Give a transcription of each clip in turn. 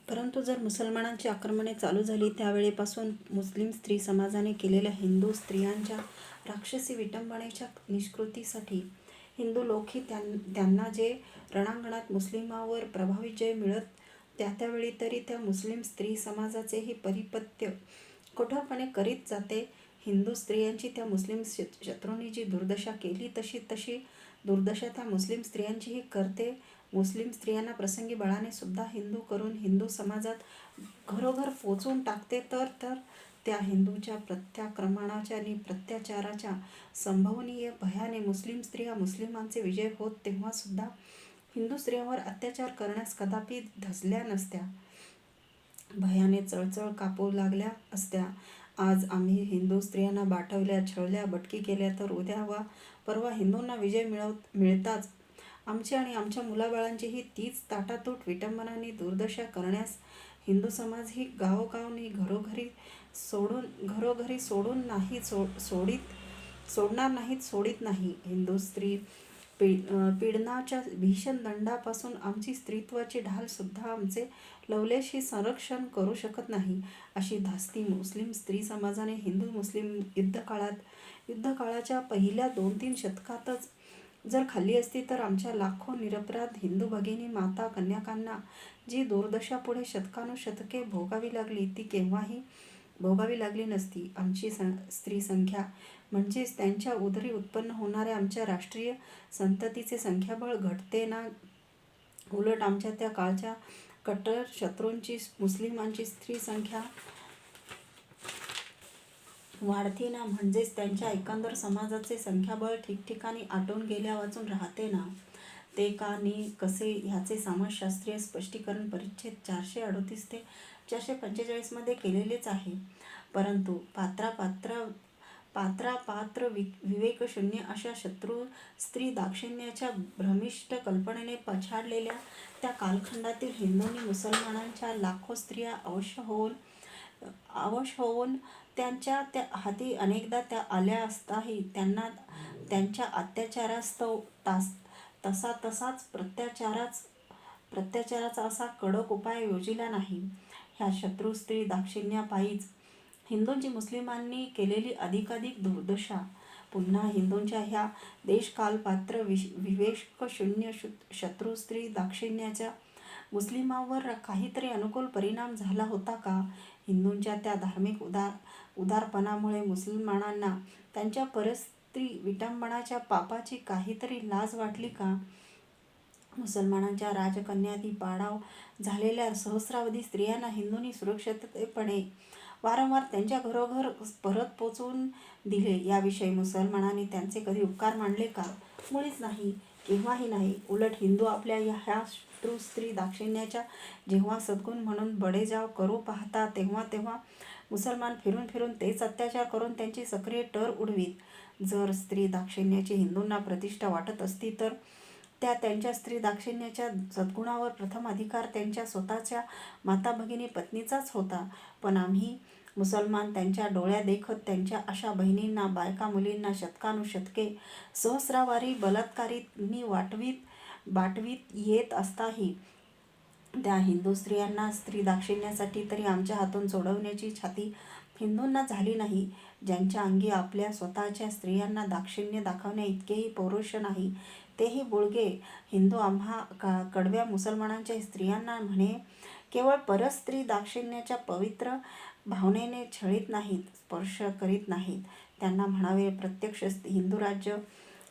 परंतु जर मुसलमानांची आक्रमणे चालू झाली त्यावेळेपासून मुस्लिम स्त्री समाजाने केलेल्या हिंदू स्त्रियांच्या राक्षसी विटंबनेच्या निष्कृतीसाठी हिंदू लोकही त्यांना जे रणांगणात मुस्लिमांवर प्रभावी जय मिळत त्यावेळी तरी त्या मुस्लिम स्त्री समाजाचेही परिपत्य कठोरपणे करीत जाते. हिंदू स्त्रियांची त्या मुस्लिम शत्रूंनी जी दुर्दशा केली तशी दुर्दशा त्या मुस्लिम स्त्रियांचीही करते. मुस्लिम स्त्रियांना प्रसंगी बळाने सुद्धा हिंदू करून हिंदू समाजात घरोघर पोचवून टाकते. तर त्या हिंदूच्या प्रत्याक्रमणाच्या आणि प्रत्याचाराच्या संभवनीय भयाने मुस्लिम स्त्रिया मुस्लिमांचे विजय होत तेव्हा सुद्धा हिंदू स्त्रियांवर अत्याचार करण्यास कदापि धजल्या नसत्या. भयाने चळचळ कापू लागल्या असत्या. आज आम्ही हिंदू स्त्रियांना बाटवल्या, छळल्या, बटकी केल्या तर उद्या वा परवा हिंदूंना विजय मिळताच आमची आणि आमच्या मुलाबाळांचीही तीच ताटातूट विटंबनांनी दुर्दशा करण्यास हिंदू समाज ही गावोगावनी घरोघरी सोडून नाही सोडणार नाहीत, सोडित नाही. हिंदू स्त्री पीडनाच्या भीषण दंडापासून आमची स्त्रीत्वाची ढाल सुद्धा आमचे लवलेशही संरक्षण करू शकत नाही. अशी धास्ती मुस्लिम स्त्री समाजाने हिंदू मुस्लिम युद्धकाळाच्या पहिल्या 2-3 शतकातच जर खाल्ली असती तर आमच्या लाखो निरपराध हिंदू भगिनी माता कन्यकांना जी दुर्दशा पुढे शतकानुशतके भोगावी लागली ती केव्हाही भोगावी लागली नसती. आमची स्त्री संख्या म्हणजेच त्यांच्या उदरी उत्पन्न होणाऱ्या आमच्या राष्ट्रीय संततीचे संख्याबळ घटते ना, उलट आमच्या त्या काळच्या कट्टर शत्रूंची मुस्लिमांची स्त्री संख्या वाढते ना, म्हणजेच त्यांच्या एकंदर समाजाचे संख्याबळ ठिकठिकाणी आटून गेल्या वाचून राहते ना. ते का नि कसे ह्याचे समाजशास्त्रीय स्पष्टीकरण परिच्छेद 438 ते 445 मध्ये केलेलेच आहे. परंतु पात्र विवेकशून्य अशा शत्रू स्त्री दाक्षिण्याच्या भ्रमिष्ट कल्पनेने पछाडलेल्या त्या कालखंडातील हिंदूंनी मुसलमानांच्या लाखो स्त्रिया अवश होऊन त्यांच्या त्या हाती अनेकदा त्या आल्या असताही त्यांना त्यांच्या अत्याचारास्तव तसाच प्रत्याचाराचा असा कडक उपाय योजिला नाही. ह्या शत्रू स्त्री दाक्षिण्यापायीच हिंदूंची मुस्लिमांनी केलेली अधिकाधिक दुर्दशा पुन्हा हिंदूंच्या ह्या देशकालपात्र विवेकशून्य शत्रू स्त्री दाक्षिण्याचा मुस्लिमांवर काहीतरी अनुकूल परिणाम झाला होता का? हिंदूंच्या त्या धार्मिक उदारपणामुळे मुसलमानांना त्यांच्या परस्त्री विटंबनाच्या पापाची काहीतरी लाज वाटली का? मुसलमानांच्या राजकन्यादी पाडाव झालेल्या सहस्रावधी स्त्रियांना हिंदूंनी सुरक्षितपणे वारंवार त्यांच्या घरोघर परत पोचवून दिले. याविषयी मुसलमानांनी त्यांचे कधी उपकार मानले का? मुळीच नाही, केव्हाही नाही. उलट हिंदू आपल्या ह्या शत्रू स्त्री दाक्षिण्याच्या जेव्हा सद्गुण म्हणून बडेजाव करू पाहता तेव्हा मुसलमान फिरून तेच अत्याचार करून त्यांची सक्रिय टर उडवीत. जर स्त्री दाक्षिण्याची हिंदूंना प्रतिष्ठा वाटत असती तर त्यांच्या स्त्री दाक्षिण्याच्या सद्गुणावर प्रथम अधिकार त्यांच्या स्वतःच्या माता भगिनी पत्नीचाच होता. पण आम्ही मुसलमान त्यांच्या डोळ्यादेखत त्यांच्या अशा बहिणींना बायका मुलींना शतकानुशतके सहस्रावारी बलात्कारींनी बाटवीत येत असताही त्या हिंदू स्त्रियांना स्त्री दाक्षिण्यासाठी तरी आमच्या हातून सोडवण्याची छाती हिंदूंना झाली नाही. ज्यांच्या अंगी आपल्या स्वतःच्या स्त्रियांना दाक्षिण्य दाखवण्या इतकेही पौरुष नाही तेही बुळगे हिंदू आम्हा कडव्या मुसलमानांच्या स्त्रियांना म्हणे केवळ परस्त्री दाक्षिण्याच्या पवित्र भावनेने छळीत नाहीत, स्पर्श करीत नाहीत, त्यांना म्हणावे प्रत्यक्ष हिंदू राज्य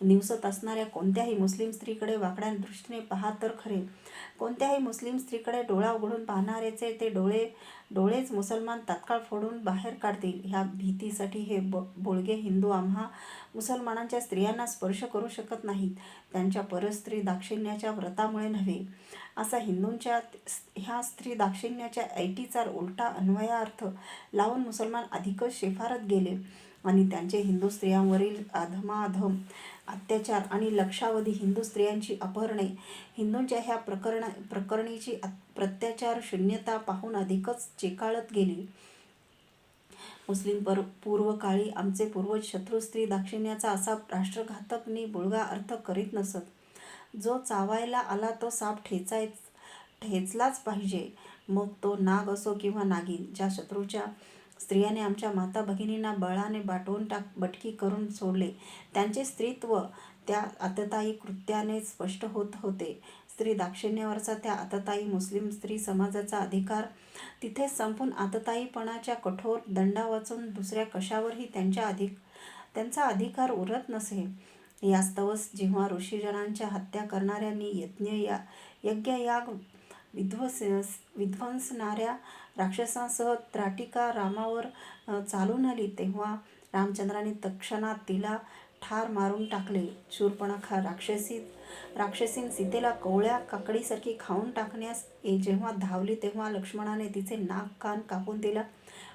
निवसत असणाऱ्या कोणत्याही मुस्लिम स्त्रीकडे वाकड्या दृष्टीने पहा तर खरे. कोणत्याही मुस्लिम स्त्रीकडे डोळा उघडून पाहणारेचे ते डोळेच मुसलमान तात्काळ फोडून बाहेर काढतील. ह्या भीतीसाठी हे बोळगे हिंदू आम्हा मुसलमानांच्या स्त्रियांना स्पर्श करू शकत नाहीत, त्यांच्या परस्त्री दाक्षिण्याच्या व्रतामुळे नव्हे. असा हिंदूंच्या ह्या स्त्री दाक्षिण्याच्या ऐटीचा उलटा अन्वयार्थ लावून मुसलमान अधिकच शेफारत गेले आणि त्यांचे हिंदू स्त्रियांवरील अधमाधम अत्याचार आणि लक्षावधी हिंदू स्त्रियांची अपहरणे हिंदूंच्या ह्या प्रकरणीची प्रत्याचार शून्यता पाहून अधिकच चेकाळत गेली. मुस्लिम पूर्वकाळी आमचे पूर्वज शत्रू स्त्री दाक्षिण्याचा असा राष्ट्रघातक नि बुळगा अर्थ करीत नसत. जो चावायला आला तो साप ठेचलाच पाहिजे, मग तो नाग असो किंवा नागिन. ज्या शत्रूच्या स्त्रियाने आमच्या माता भगिनींना बळाने बटकी करून सोडले, त्यांचे स्त्रीत्व त्या आततायी कृत्याने स्पष्ट होत होते. स्त्री दाक्षिण्यावरचा त्या आततायी मुस्लिम स्त्री समाजाचा अधिकार तिथेच संपून आततायीपणाच्या कठोर दंडावाचून दुसऱ्या कशावरही त्यांचा अधिकार उरत नसे. यास्तवच जेव्हा ऋषीजनांच्या हत्या करणाऱ्यांनी यज्ञयाग विध्वंसणाऱ्या राक्षसांसह त्राटिका रामावर चालून आली, तेव्हा रामचंद्राने तत्क्षणात तिला ठार मारून टाकले. शूर्पणखा राक्षसीन सीतेला कोवळ्या काकडीसारखी खाऊन टाकण्यास जेव्हा धावली, तेव्हा लक्ष्मणाने तिचे नाक कान कापून तिला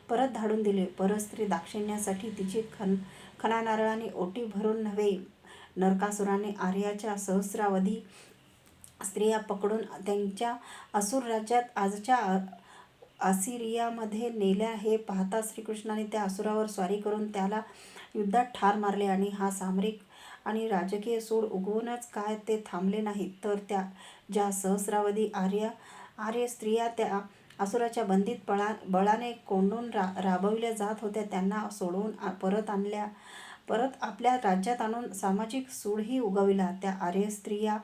परत धाडून दिले. परस्त्री दाक्षिण्यासाठी तिची खणानारळाने ओटी भरून नव्हे, नरकासुराने आर्याच्या सहस्रावधी स्त्रिया पकडून त्यांच्या असुर राज्यात आजच्या आसिरियामध्ये नेल्या. हे पाहता श्रीकृष्णाने त्या असुरावर स्वारी करून त्याला युद्धात ठार मारले. आणि हा सामरिक आणि राजकीय सूड उगवूनच काय ते थांबले नाहीत, तर त्या ज्या सहस्रावधी आर्य स्त्रिया त्या असुराच्या बंदीत बळाने कोंडून राबविल्या जात होत्या, त्यांना सोडवून परत आपल्या राज्यात आणून सामाजिक सूडही उगविला. त्या आर्य स्त्रिया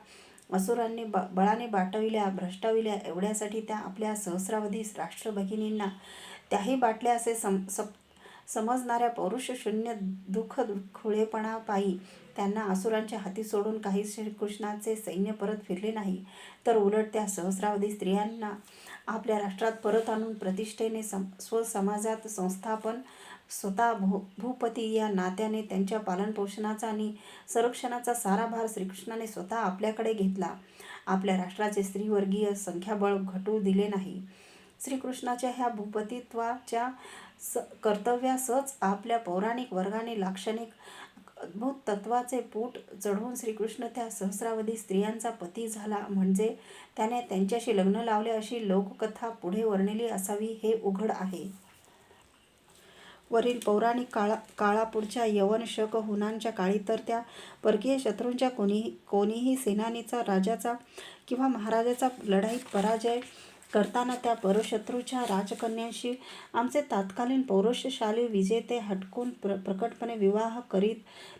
असुरांनी बळाने भ्रष्टविल्या, एवढ्यासाठी त्या आपल्या सहस्रावधी राष्ट्रभगिनींना त्याही बाटल्या असे समजणाऱ्या पौरुषशून्य दुःखखोळेपणापायी त्यांना असुरांच्या हाती सोडून काही श्रीकृष्णाचे सैन्य परत फिरले नाही, तर उलट त्या सहस्रावधी स्त्रियांना आपल्या राष्ट्रात परत आणून प्रतिष्ठेने स्वसमाजात संस्थापन, स्वतः भूपती या नात्याने त्यांच्या पालनपोषणाचा आणि संरक्षणाचा सारा भार श्रीकृष्णाने स्वतः आपल्याकडे घेतला. आपल्या राष्ट्राचे स्त्रीवर्गीय संख्याबळ घटू दिले नाही. श्रीकृष्णाच्या ह्या भूपतित्वाच्या कर्तव्यासच आपल्या पौराणिक वर्गाने लाक्षणिक अद्भुत तत्वाचे पूट चढवून श्रीकृष्ण त्या सहस्रावधी स्त्रियांचा पती झाला, म्हणजे त्याने त्यांच्याशी लग्न लावले अशी लोककथा पुढे वर्णिली असावी हे उघड आहे. वरील पौराणिक काळापुढच्या यवन शक हुनांच्या काळी तर त्या परकीय शत्रूंच्या कोणीही सेनानीचा, राजाचा किंवा महाराजाचा लढाईत पराजय करताना त्या परशत्रूच्या राजकन्यांशी आमचे तत्कालीन पौरुषशाली विजेते हटकून प्रकटपणे विवाह करीत.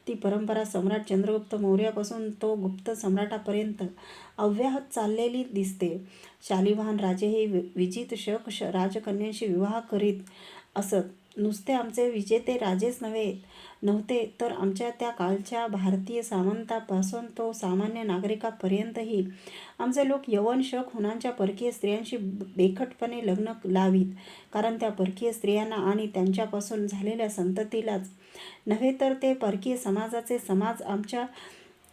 ती परंपरा सम्राट चंद्रगुप्त मौर्यापासून तो गुप्त सम्राटापर्यंत अव्याहत चाललेली दिसते. शालिवाहन राजेही विजित शक राजकन्यांशी विवाह करीत असत. नुसते आमचे विजेते राजेच नव्हते, तर आमच्या त्या काळच्या भारतीय सामंतापासून तो सामान्य नागरिकापर्यंतही आमचे लोक यवन शक हुनांच्या परकीय स्त्रियांशी बेखटपणे लग्न लावीत. कारण त्या परकीय स्त्रियांना आणि त्यांच्यापासून झालेल्या संततीलाच नव्हे, तर ते परकीय समाज आमच्या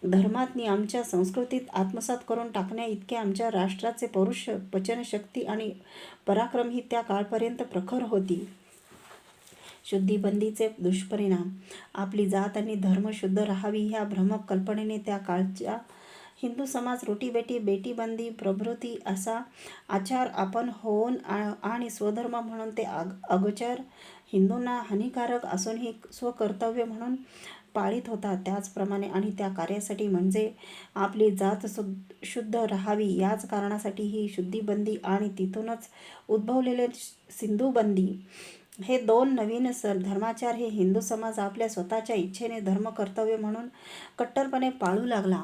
धर्मातनी, आमच्या संस्कृतीत आत्मसात करून टाकण्या इतके आमच्या राष्ट्राचे पौरुष, पचनशक्ती आणि पराक्रम ही त्या काळपर्यंत प्रखर होती. शुद्धीबंदीचे दुष्परिणाम. आपली जात आणि धर्म शुद्ध राहावी ह्या भ्रमक कल्पनेने त्या काळचा हिंदू समाज रोटीबेटी, बेटीबंदी प्रभृती असा आचार आपण होऊन आणि स्वधर्म म्हणून ते अगोचर, हिंदूंना हानिकारक असूनही स्वकर्तव्य म्हणून पाळीत होता. त्याचप्रमाणे आणि त्या कार्यासाठी म्हणजे आपली जात शुद्ध राहावी याच कारणासाठी ही शुद्धीबंदी आणि तिथूनच उद्भवलेले सिंधुबंदी हे दोन नवीन धर्माचार हे हिंदू समाज आपल्या स्वतःच्या इच्छेने धर्मकर्तव्य म्हणून कट्टरपणे पाळू लागला.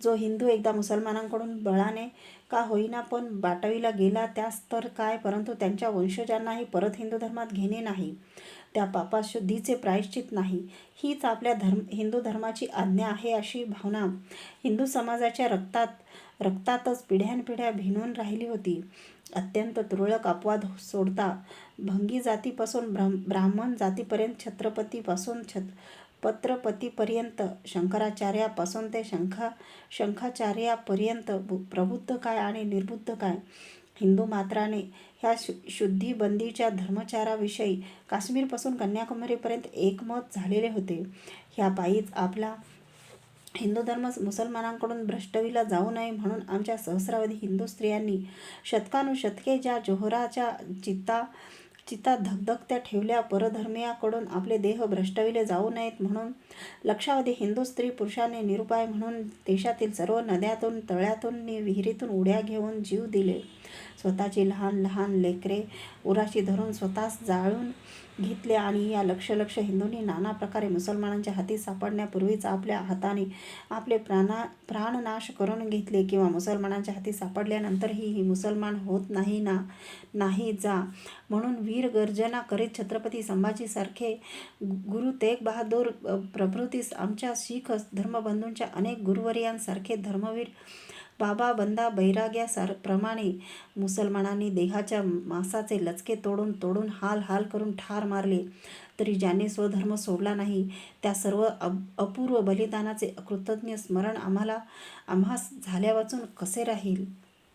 जो हिंदू एकदा मुसलमानांकडून बळाने का होईना पण बाटविला गेला त्यास तर काय, परंतु त्यांच्या वंशजांनाही परत हिंदू धर्मात घेणे नाही, त्या पापास शुद्धीचे प्रायश्चित नाही, हीच आपल्या हिंदू धर्माची आज्ञा आहे अशी भावना हिंदू समाजाच्या रक्तातच पिढ्यानपिढ्या भिनून राहिली होती. अत्यंत तुरळक अपवाद सोडता भंगी जातीपासून ब्राह्मण जातीपर्यंत, छत्रपतीपासून पत्रपतीपर्यंत, शंकराचार्यापासून ते शंखाचार्यापर्यंत प्रबुद्ध काय आणि निर्बुद्ध काय, हिंदू मात्राने ह्या शुद्धीबंदीच्या धर्मचाराविषयी काश्मीरपासून कन्याकुमारीपर्यंत एकमत झालेले होते. ह्या पायीच आपला हिंदू धर्म मुसलमानांकडून भ्रष्टविला जाऊ नये म्हणून आमच्या सहस्रावधी हिंदू स्त्रियांनी शतकानुशतके ज्या जोहराच्या चिता धगधगत्या ठेवल्या. परधर्मीयाकडून आपले देह भ्रष्टविले जाऊ नयेत म्हणून लक्षावधी हिंदू स्त्री पुरुषांनी निरुपाय म्हणून देशातील सर्व नद्यातून, तळ्यातून, विहिरीतून उड्या घेऊन जीव दिले. स्वतःची लहान लहान लेकरे उराशी धरून स्वतःच जाळून घेतले आणि या लक्ष लक्ष हिंदूंनी नाना प्रकारे मुसलमानांच्या हाती सापडण्यापूर्वीच आपल्या हाताने आपले प्राणनाश करून घेतले, किंवा मुसलमानांच्या हाती सापडल्यानंतरही मुसलमान होत नाही जा म्हणून वीर गर्जना करीत छत्रपती संभाजीसारखे, गुरु तेग बहादूर प्रभृती आमच्या शीख धर्मबंधूंच्या अनेक गुरुवर्यांसारखे धर्मवीर बाबा बंदा बैराग्याप्रमाणे मुसलमानांनी देहाच्या मांसाचे लचके तोडून तोडून हाल हाल करून ठार मारले, तरी ज्यांनी स्वधर्म सोडला नाही त्या सर्व अपूर्व बलिदानाचे अकृतज्ञ स्मरण आम्हास झाल्या वाचून कसे राहील.